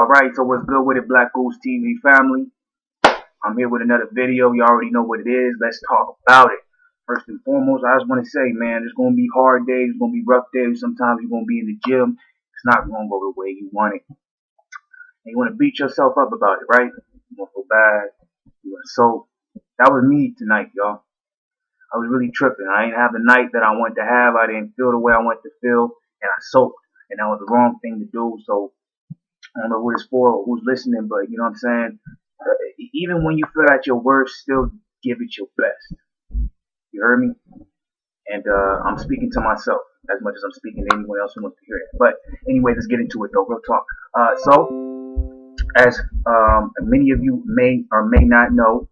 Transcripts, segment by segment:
Alright, so what's good with it, BlakGooseTV family? I'm here with another video. You already know what it is. Let's talk about it. First and foremost, I just want to say, man, there's going to be hard days. There's going to be rough days. Sometimes you're going to be in the gym. It's not going to go the way you want it. And you want to beat yourself up about it, right? You want to feel bad. You want to soak. That was me tonight, y'all. I was really tripping. I didn't have the night that I wanted to have. I didn't feel the way I wanted to feel. And I soaked. And that was the wrong thing to do. So I don't know who it's for or who's listening, but you know what I'm saying? Even when you feel at your worst, still give it your best. You heard me? And I'm speaking to myself as much as I'm speaking to anyone else who wants to hear it. But anyway, let's get into it though. Real talk. So, as many of you may or may not know,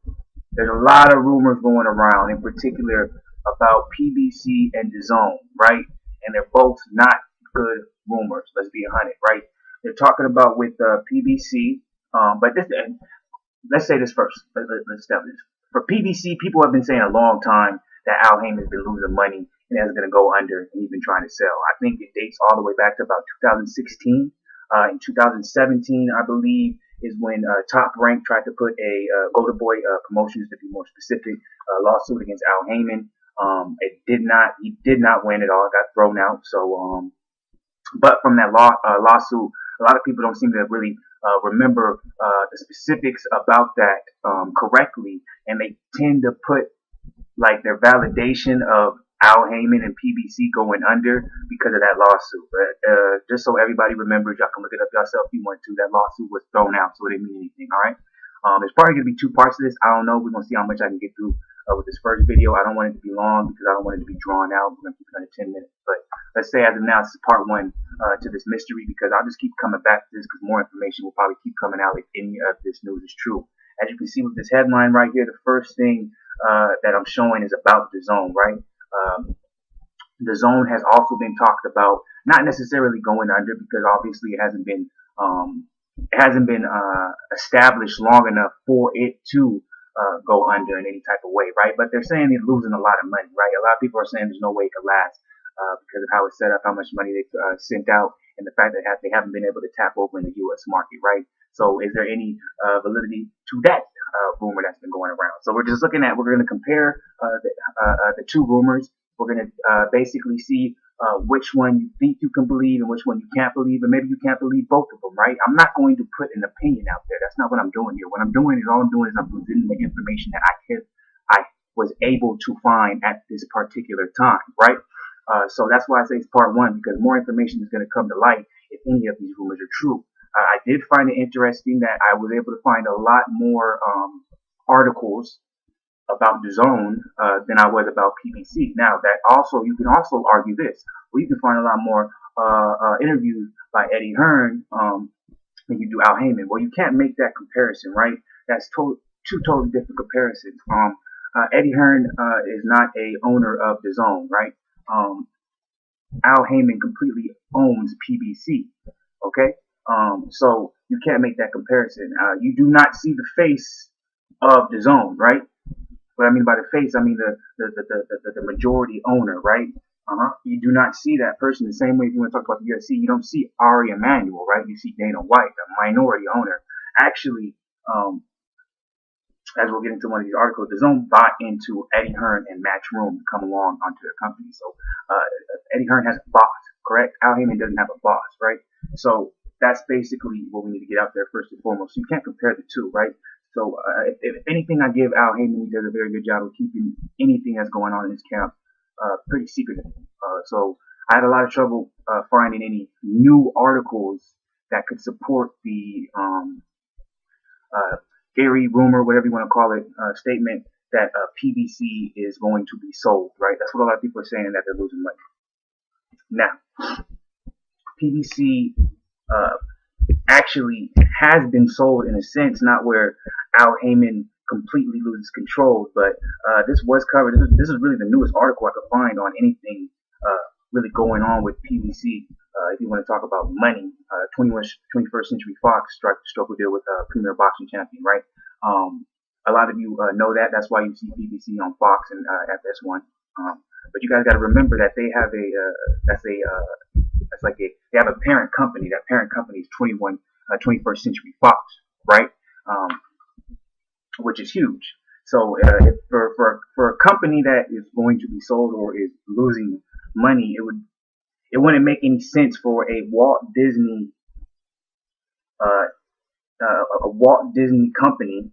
there's a lot of rumors going around, in particular about PBC and Dazn, right? And they're both not good rumors. Let's be 100, right? They're talking about with PBC, but this, let's say this first. Let's establish. For PBC, people have been saying a long time that Al Heyman's been losing money and that's going to go under, and he's been trying to sell. I think it dates all the way back to about 2016. In 2017, I believe, is when Top Rank tried to put a Golden Boy Promotions, to be more specific, lawsuit against Al Heyman. He did not win at all. Got thrown out. So, but from that lawsuit, a lot of people don't seem to really remember the specifics about that correctly, and they tend to put like their validation of Al Heyman and PBC going under because of that lawsuit. But just so everybody remembers, y'all can look it up yourself if you want to. That lawsuit was thrown out, so it didn't mean anything. All right. There's probably gonna be 2 parts to this. I don't know. We're gonna see how much I can get through with this first video. I don't want it to be long because I don't want it to be drawn out. We're gonna keep it under 10 minutes. But let's say as of now, this is part 1 to this mystery, because I'll just keep coming back to this because more information will probably keep coming out if any of this news is true. As you can see with this headline right here, the first thing that I'm showing is about Dazn, right? Dazn has also been talked about, not necessarily going under because obviously it hasn't been established long enough for it to go under in any type of way, right? But they're saying they're losing a lot of money, right? A lot of people are saying there's no way it could last because of how it's set up, how much money they sent out, and the fact that they haven't been able to tap over in the U.S. market, right? So is there any validity to that rumor that's been going around? So we're just looking at, we're going to compare the 2 rumors. We're going to basically see which one you think you can believe and which one you can't believe, and maybe you can't believe both of them, right? I'm not going to put an opinion out there. That's not what I'm doing here. What I'm doing is, all I'm doing is I'm presenting the information that I was able to find at this particular time, right? So that's why I say it's part 1, because more information is going to come to light if any of these rumors are true. I did find it interesting that I was able to find a lot more articles about Dazn than I was about PBC. Now, that also, you can also argue this. Well, you can find a lot more interviews by Eddie Hearn than you do Al Heyman. Well, you can't make that comparison, right? That's 2 totally different comparisons. Eddie Hearn is not a owner of Dazn, right? Al Heyman completely owns PBC, okay? So you can't make that comparison. You do not see the face of Dazn, right? What I mean by the face, I mean the majority owner, right? You do not see that person the same way. If you want to talk about the UFC, you don't see Ari Emanuel, right? You see Dana White, the minority owner. Actually, as we'll get into one of these articles, Dazn bought into Eddie Hearn and Matchroom to come along onto their company. So Eddie Hearn has a boss, correct? Al Heyman doesn't have a boss, right? So that's basically what we need to get out there first and foremost. You can't compare the 2, right? So if anything, I give Al Heyman, he does a very good job of keeping anything that's going on in his camp pretty secretive. So I had a lot of trouble finding any new articles that could support the theory, rumor, whatever you want to call it, statement that PBC is going to be sold, right? That's what a lot of people are saying, that they're losing money. Now, PBC actually has been sold in a sense, not where Al Heyman completely loses control, but this was covered. This is really the newest article I could find on anything really going on with PBC. If you want to talk about money, 21st Century Fox struck a deal with Premier Boxing Champion, right? A lot of you know that. That's why you see PBC on Fox and FS1. But you guys got to remember that they have they have a parent company. That parent company is 21 21st Century Fox, right? Which is huge. So if for a company that is going to be sold or is losing money, it wouldn't make any sense for a Walt Disney company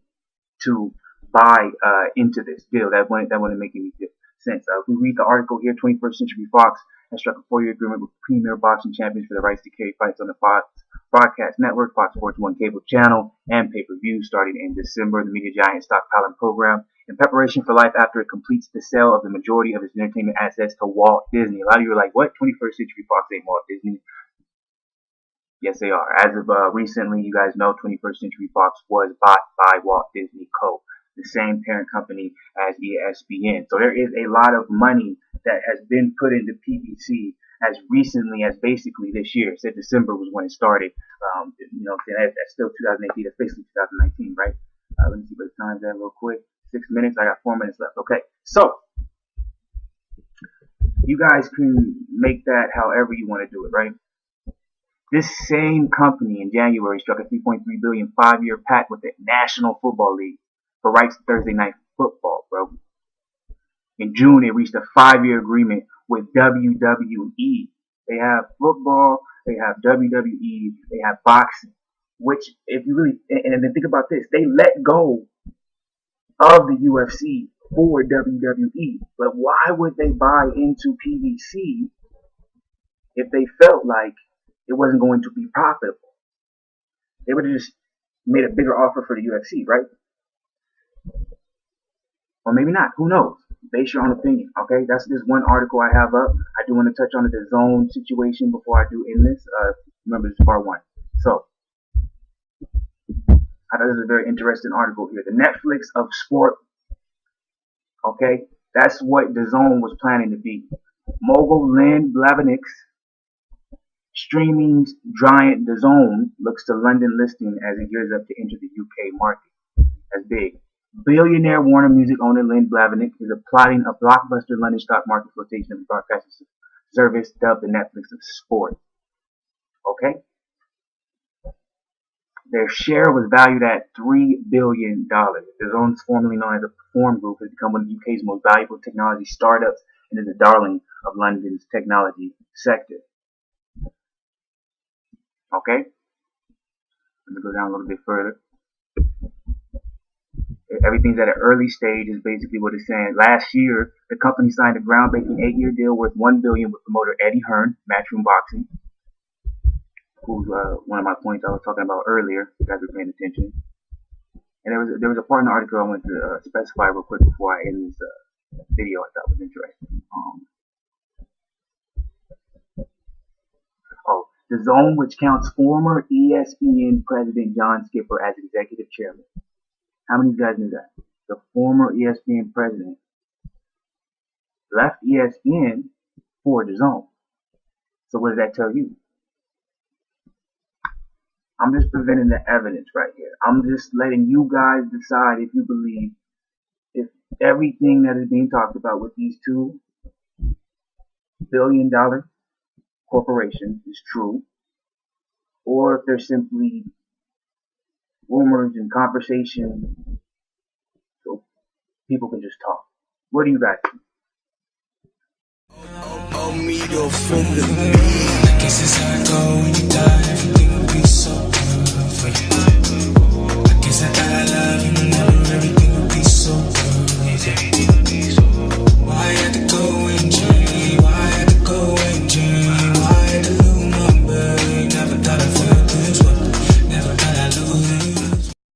to buy into this deal. That wouldn't make any sense. If we read the article here, 21st Century Fox has struck a 4-year agreement with premier boxing champions for the rights to carry fights on the Fox broadcast network, Fox Sports 1 cable channel, and pay-per-view starting in December. The media giant stockpiling program in preparation for life after it completes the sale of the majority of its entertainment assets to Walt Disney. A lot of you are like, what? 21st Century Fox ain't Walt Disney. Yes, they are. As of recently, you guys know 21st Century Fox was bought by Walt Disney Co., the same parent company as ESPN. So there is a lot of money that has been put into PBC as recently as basically this year. It said December was when it started. That's still 2018. That's basically 2019, right? Let me see what the time's at real quick. 6 minutes. I got 4 minutes left. Okay, so you guys can make that however you want to do it, right? This same company in January struck a $3.3 billion 5-year pact with the National Football League for rights to Thursday Night Football, bro. In June, they reached a 5-year agreement with WWE. They have football, they have WWE, they have boxing. Which, if you really, and then think about this, they let go of the UFC for WWE. But why would they buy into PBC if they felt like it wasn't going to be profitable? They would have just made a bigger offer for the UFC, right? Or maybe not. Who knows? Base your own opinion, okay? That's just one article I have up. I do want to touch on the DAZN situation before I do end this. Remember, this is part 1. So, I thought this was a very interesting article here. The Netflix of sport, okay? That's what DAZN was planning to be. Mogul Lynn Blavinik's streaming giant DAZN looks to London listing as it gears up to enter the UK market. That's big. Billionaire Warner Music owner Lynn Blavinik is plotting a blockbuster London stock market flotation of the broadcasting service dubbed the Netflix of sport. Okay? Their share was valued at $3 billion. DAZN, formerly known as the Perform Group, has become one of the UK's most valuable technology startups and is a darling of London's technology sector. Okay? Let me go down a little bit further. Everything's at an early stage is basically what it's saying. Last year, the company signed a groundbreaking 8-year deal worth $1 billion with promoter Eddie Hearn, Matchroom Boxing, who's one of my points I was talking about earlier. You guys were paying attention. And there was a part in the article I want to specify real quick before I end this video I thought was interesting. DAZN, which counts former ESPN president John Skipper as executive chairman. How many of you guys knew that? The former ESPN president left ESPN for DAZN. So what does that tell you? I'm just presenting the evidence right here. I'm just letting you guys decide if you believe if everything that is being talked about with these $2 billion corporations is true, or if they're simply rumors and conversation so people can just talk. What do you guys think? Guess it's how I go when you die, everything will be so perfect.